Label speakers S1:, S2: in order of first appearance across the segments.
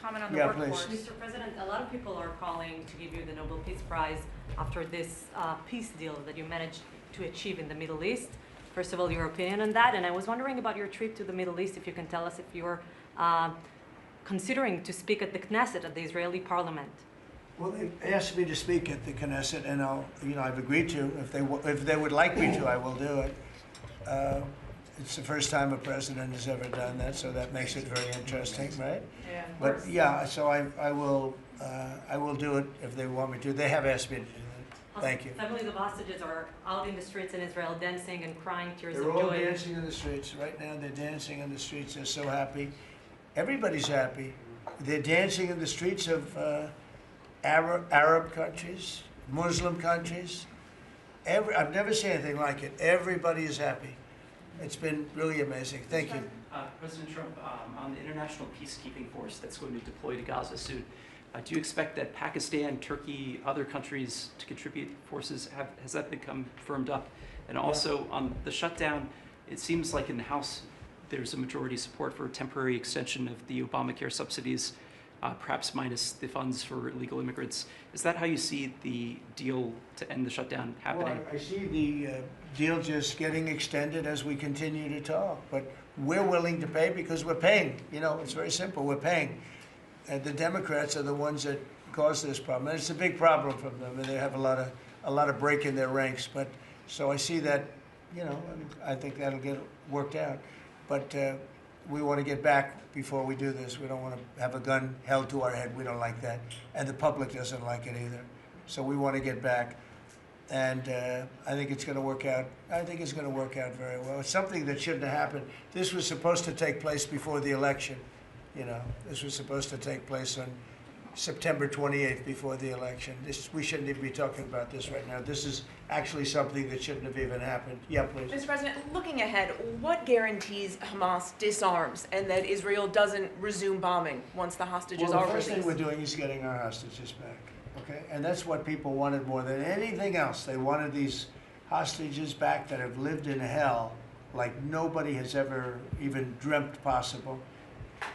S1: comment on the
S2: Yeah,
S1: workforce.
S2: please.
S3: Mr. President, a lot of people are calling to give you the Nobel Peace Prize after this peace deal that you managed to achieve in the Middle East. First of all, your opinion on that, and I was wondering about your trip to the Middle East, if you can tell us if you're considering to speak at the Knesset, at the Israeli parliament.
S2: Well, they asked me to speak at the Knesset, and I've agreed to. If they would like me to, I will do it. It's the first time a president has ever done that, so that makes it very interesting, right?
S1: Yeah.
S2: But yeah, so I will do it if they want me to. They have asked me to do that. Thank you.
S3: Families of hostages are out in the streets in Israel dancing and crying tears
S2: They're
S3: of
S2: all
S3: joy.
S2: dancing in the streets right now. They're dancing in the streets. They're so happy. Everybody's happy. They're dancing in the streets of Arab countries, Muslim countries. I've never seen anything like it. Everybody is happy. It's been really amazing. Thank you.
S4: President Trump, on the international peacekeeping force that's going to deploy to Gaza soon, do you expect that Pakistan, Turkey, other countries to contribute forces? Has that become firmed up? And also on the shutdown, it seems like in the House there's a majority support for a temporary extension of the Obamacare subsidies, perhaps minus the funds for illegal immigrants. Is that how you see the deal to end the shutdown happening?
S2: Well, I see the deal just getting extended as we continue to talk, but we're willing to pay because we're paying. You know, it's very simple. We're paying. And the Democrats are the ones that cause this problem, and it's a big problem for them, and they have a lot of break in their ranks. But so I see that, you know, I think that'll get worked out. But we want to get back before we do this. We don't want to have a gun held to our head. We don't like that, and the public doesn't like it either. So we want to get back, and I think it's going to work out. I think it's going to work out very well. It's something that shouldn't have happened. This was supposed to take place before the election. You know, this was supposed to take place on September 28th before the election. We shouldn't even be talking about this right now. This is actually something that shouldn't have even happened. Yeah, please.
S1: Mr. President, looking ahead, what guarantees Hamas disarms and that Israel doesn't resume bombing once the hostages are
S2: The first
S1: released?
S2: thing we're doing is getting our hostages back, okay? And that's what people wanted more than anything else. They wanted these hostages back that have lived in hell like nobody has ever even dreamt possible.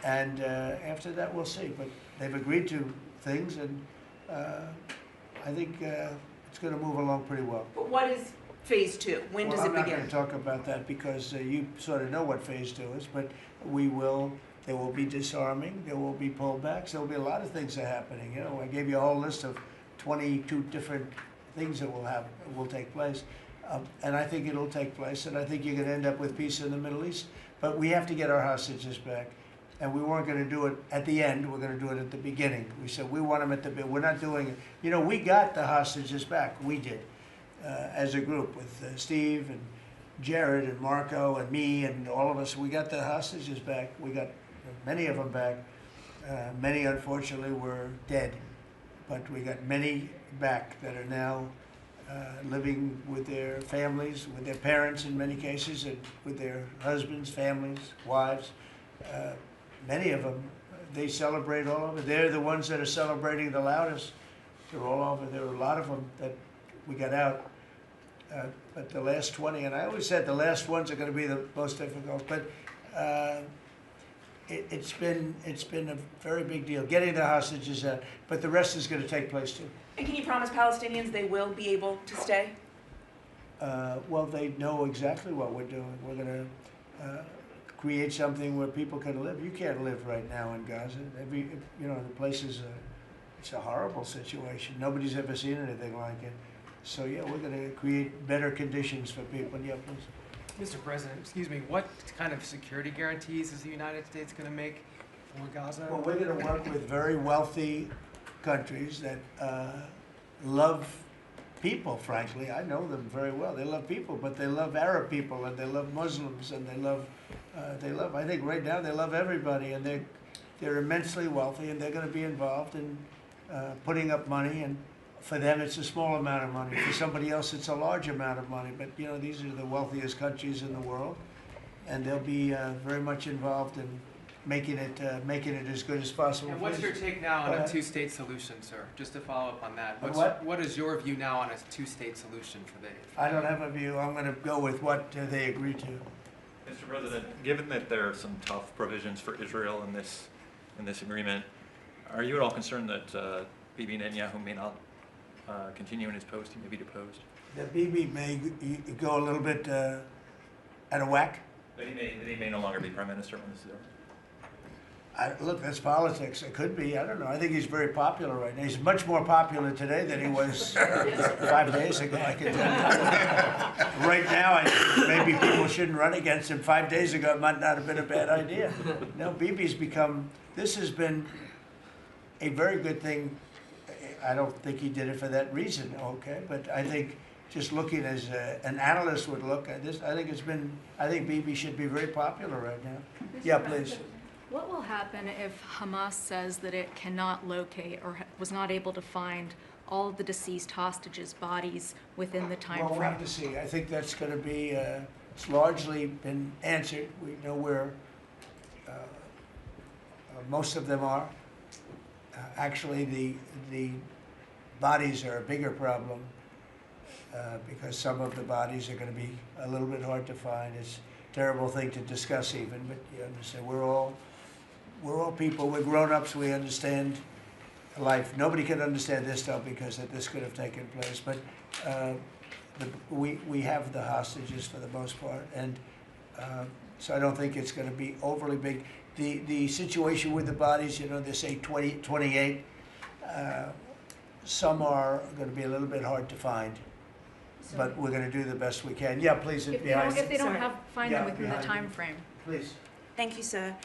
S2: And after that, we'll see. But they've agreed to things, and I think it's going to move along pretty well.
S1: But what is phase two? When does it
S2: I'm not
S1: begin?
S2: going to talk about that because you sort of know what phase two is, but there will be disarming, there will be pullbacks, there will be a lot of things that are happening. You know, I gave you a whole list of 22 different things that will take place. And I think it'll take place, and I think you're going to end up with peace in the Middle East. But we have to get our hostages back. And we weren't going to do it at the end. We're going to do it at the beginning. We said we want them at the beginning. We're not doing it. You know, we got the hostages back. We did, as a group with Steve and Jared and Marco and me and all of us. We got the hostages back. We got many of them back. Many, unfortunately, were dead. But we got many back that are now living with their families, with their parents in many cases, and with their husbands, families, wives. Many of them, they celebrate all over. They're the ones that are celebrating the loudest. They're all over. There are a lot of them that we got out. But the last 20, and I always said the last ones are going to be the most difficult. But it's been a very big deal getting the hostages out. But the rest is going to take place too.
S1: And can you promise Palestinians they will be able to stay?
S2: Well, they know exactly what we're doing. We're going to create something where people can live. You can't live right now in Gaza. The place is it's a horrible situation. Nobody's ever seen anything like it. So yeah, we're going to create better conditions for people. Yeah, please.
S5: Mr. President, excuse me, what kind of security guarantees is the United States going to make for Gaza?
S2: Well, we're going to work with very wealthy countries that love people, frankly. I know them very well. They love people, but they love Arab people, and they love Muslims, and they love, I think right now they love everybody, and they're immensely wealthy, and they're going to be involved in putting up money, and for them it's a small amount of money. For somebody else it's a large amount of money, but you know, these are the wealthiest countries in the world, and they'll be very much involved in making it as good as possible.
S5: And what's your take now on a two-state solution, sir? Just to follow up on that. What is your view now on a two-state solution for the...
S2: I don't have a view. I'm going to go with what they agree to.
S6: Mr. President, given that there are some tough provisions for Israel in this agreement, Are you at all concerned that Bibi Netanyahu may not continue in his post? He may be deposed.
S2: That Bibi may go a little bit out of whack.
S6: That he may no longer be prime minister when this is over.
S2: Look, that's politics. It could be. I don't know. I think he's very popular right now. He's much more popular today than he was 5 days ago. I can tell you. Right now, I think maybe people shouldn't run against him. 5 days ago, it might not have been a bad idea. No, Bibi's become. This has been a very good thing. I don't think he did it for that reason. Okay, but I think just looking as an analyst would look at this, I think Bibi should be very popular right now. Yeah, please.
S7: What will happen if Hamas says that it cannot locate or was not able to find all of the deceased hostages' bodies within the time
S2: Well,
S7: frame?
S2: we'll have to see. I think that's going to be, it's largely been answered. We know where most of them are. Actually, the bodies are a bigger problem because some of the bodies are going to be a little bit hard to find. It's a terrible thing to discuss even, but you understand, we're all people, we're grown-ups, we understand life. Nobody can understand this stuff because this could have taken place, but we have the hostages for the most part, and so I don't think it's going to be overly big. The situation with the bodies, you know, they say 28. Some are going to be a little bit hard to find, but we're going to do the best we can. Yeah, please.
S7: If they don't find them within the time frame.
S2: Please.
S8: Thank you, sir.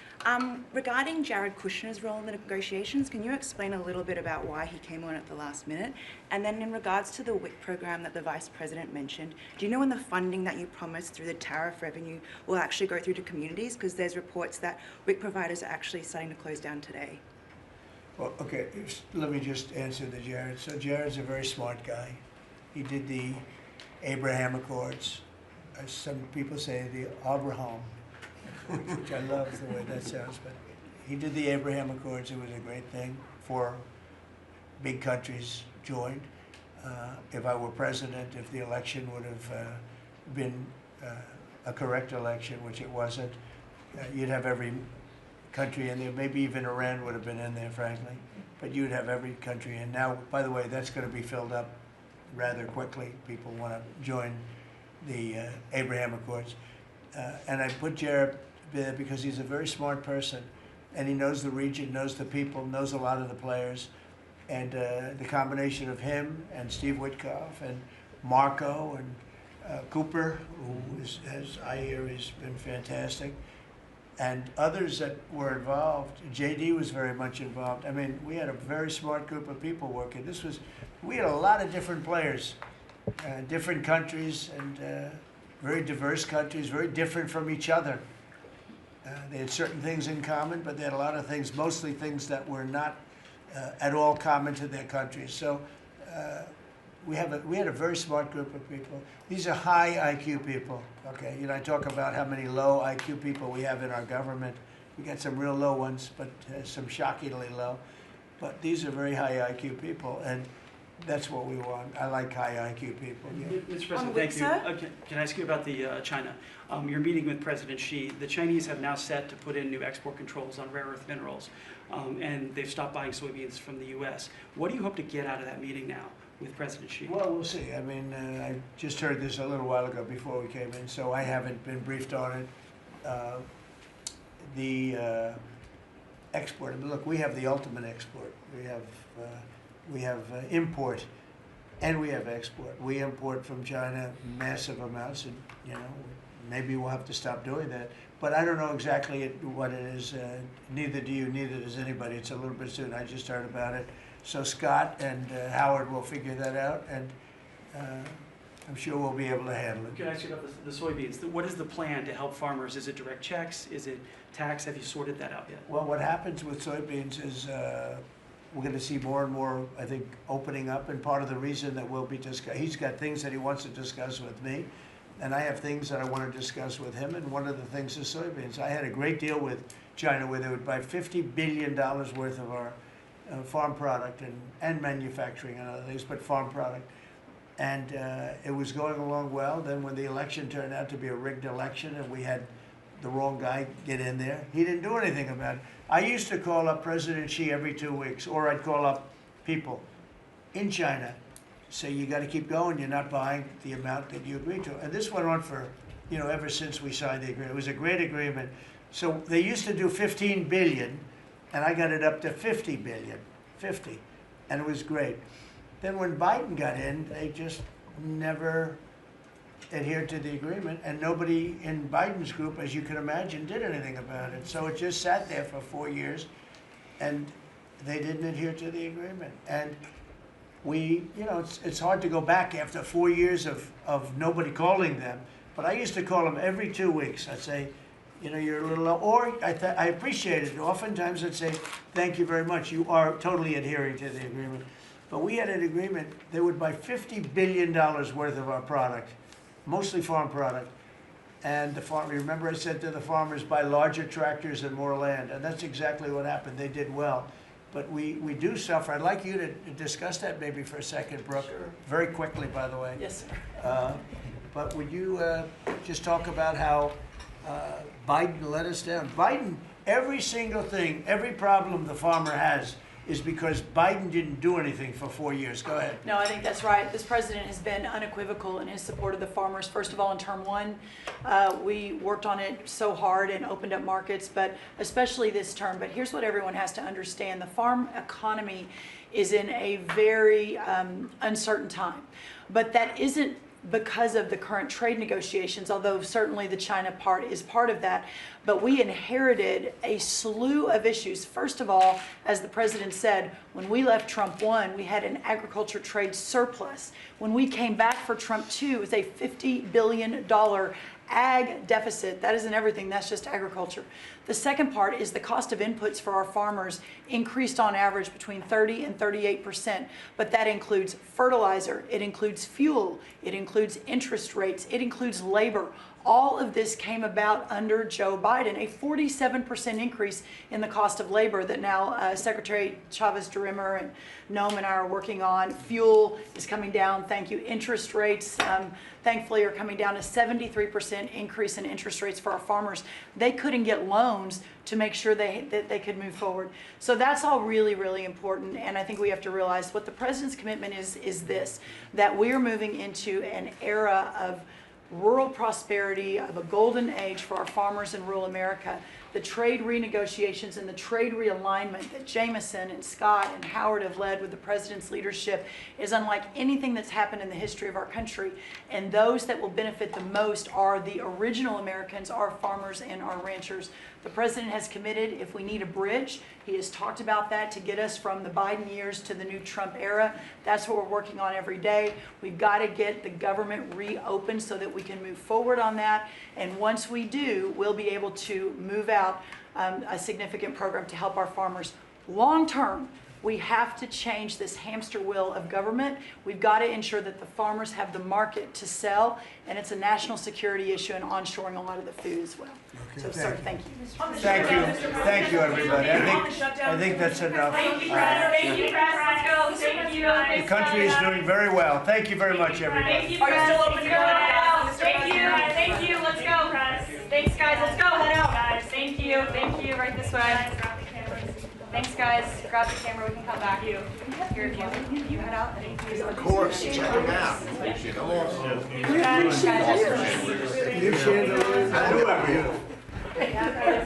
S8: Regarding Jared Kushner's role in the negotiations, can you explain a little bit about why he came on at the last minute? And then in regards to the WIC program that the Vice President mentioned, do you know when the funding that you promised through the tariff revenue will actually go through to communities? Because there's reports that WIC providers are actually starting to close down today.
S2: Well, okay, let me just answer the Jared. So Jared's a very smart guy. He did the Abraham Accords. Some people say the Abraham, which I love the way that sounds, but he did the Abraham Accords. It was a great thing. 4 big countries joined. If I were president, if the election would have been a correct election, which it wasn't, you'd have every country in there. Maybe even Iran would have been in there, frankly. But you'd have every country in. Now, by the way, that's going to be filled up rather quickly. People want to join the Abraham Accords. And I put Jared there because he's a very smart person, and he knows the region, knows the people, knows a lot of the players. And the combination of him and Steve Witkoff and Marco and Cooper, who is, as I hear, has been fantastic, and others that were involved. JD was very much involved. I mean, we had a very smart group of people working. We had a lot of different players, different countries, and very diverse countries, very different from each other. They had certain things in common, but they had a lot of things, mostly things that were not at all common to their countries. So we had a very smart group of people. These are high IQ people. Okay, you know, I talk about how many low IQ people we have in our government. We got some real low ones, but some shockingly low. But these are very high IQ people, and that's what we want. I like high IQ people. Yeah.
S4: Mr. President, thank you. Can I ask you about the China? You're meeting with President Xi. The Chinese have now set to put in new export controls on rare earth minerals, and they've stopped buying soybeans from the U.S. What do you hope to get out of that meeting now with President Xi?
S2: Well, we'll see. I mean, I just heard this a little while ago before we came in, so I haven't been briefed on it. The export. I mean, look, we have the ultimate export. We have import, and we have export. We import from China massive amounts, and you know, maybe we'll have to stop doing that. But I don't know exactly what it is. Neither do you. Neither does anybody. It's a little bit soon. I just heard about it. So Scott and Howard will figure that out, and I'm sure we'll be able to handle it.
S4: Can I ask you about the soybeans? What is the plan to help farmers? Is it direct checks? Is it tax? Have you sorted that out yet?
S2: Well, what happens with soybeans is we're going to see more and more, I think, opening up, and part of the reason that we'll be he's got things that he wants to discuss with me, and I have things that I want to discuss with him, and one of the things is soybeans. I had a great deal with China where they would buy $50 billion worth of our farm product and manufacturing and other things, but farm product. And it was going along well. Then when the election turned out to be a rigged election and we had the wrong guy get in there. He didn't do anything about it. I used to call up President Xi every 2 weeks, or I'd call up people in China, say, you got to keep going, you're not buying the amount that you agreed to. And this went on for, ever since we signed the agreement. It was a great agreement. So they used to do 15 billion, and I got it up to 50 billion, 50, and it was great. Then when Biden got in, they just never adhered to the agreement, and nobody in Biden's group, as you can imagine, did anything about it. So it just sat there for 4 years, and they didn't adhere to the agreement. And we, it's hard to go back after 4 years of nobody calling them, but I used to call them every 2 weeks. I'd say, you're a little low, or I appreciate it. Oftentimes I'd say, thank you very much, you are totally adhering to the agreement. But we had an agreement, they would buy $50 billion worth of our product, mostly farm product. And remember I said to the farmers, buy larger tractors and more land. And that's exactly what happened. They did well. But we do suffer. I'd like you to discuss that maybe for a second, Brooke.
S9: Sure.
S2: Very quickly, by the way.
S9: Yes, sir.
S2: But would you just talk about how Biden let us down? Biden, every single thing, every problem the farmer has is because Biden didn't do anything for 4 years. Go ahead.
S9: No, I think that's right. This president has been unequivocal in his support of the farmers. First of all, in term one, we worked on it so hard and opened up markets, but especially this term. But here's what everyone has to understand. The farm economy is in a very uncertain time. But that isn't because of the current trade negotiations, although certainly the China part is part of that. But we inherited a slew of issues. First of all, as the president said, when we left Trump 1, we had an agriculture trade surplus. When we came back for Trump 2, it was a $50 billion ag deficit. That isn't everything, that's just agriculture. The second part is the cost of inputs for our farmers increased on average between 30 and 38%, but that includes fertilizer, it includes fuel, it includes interest rates, it includes labor. All of this came about under Joe Biden, a 47% increase in the cost of labor that now Secretary Chavez-DeRimmer and Noam and I are working on. Fuel is coming down, thank you. Interest rates, thankfully, are coming down. A 73% increase in interest rates for our farmers. They couldn't get loans to make sure that they could move forward. So that's all really, really important. And I think we have to realize what the president's commitment is this, that we are moving into an era of rural prosperity, of a golden age for our farmers in rural America. The trade renegotiations and the trade realignment that Jameson and Scott and Howard have led with the president's leadership is unlike anything that's happened in the history of our country. And those that will benefit the most are the original Americans, our farmers and our ranchers. The president has committed, if we need a bridge, he has talked about that to get us from the Biden years to the new Trump era. That's what we're working on every day. We've got to get the government reopened so that we can move forward on that. And once we do, we'll be able to move out a significant program to help our farmers. Long term, we have to change this hamster wheel of government. We've got to ensure that the farmers have the market to sell, and it's a national security issue and onshoring a lot of the food as well.
S2: Okay,
S9: So, sir, thank you.
S2: Thank you, everybody. I think that's enough.
S10: Thank you, press. Thank you, press. Let's go. Thank you.
S2: The country is doing very well. Thank you very much, everybody.
S10: Thank you, press. Still open to go out. Thank you. Thank you. Let's go, press. Thanks, guys. Let's go. Head out, guys. Thank you. Thank you. Right this way. Thanks, guys. Grab the camera. We can come back. You head out.
S11: Of course, check them out. Come on.
S2: You should.
S11: I know everything.
S10: Yeah,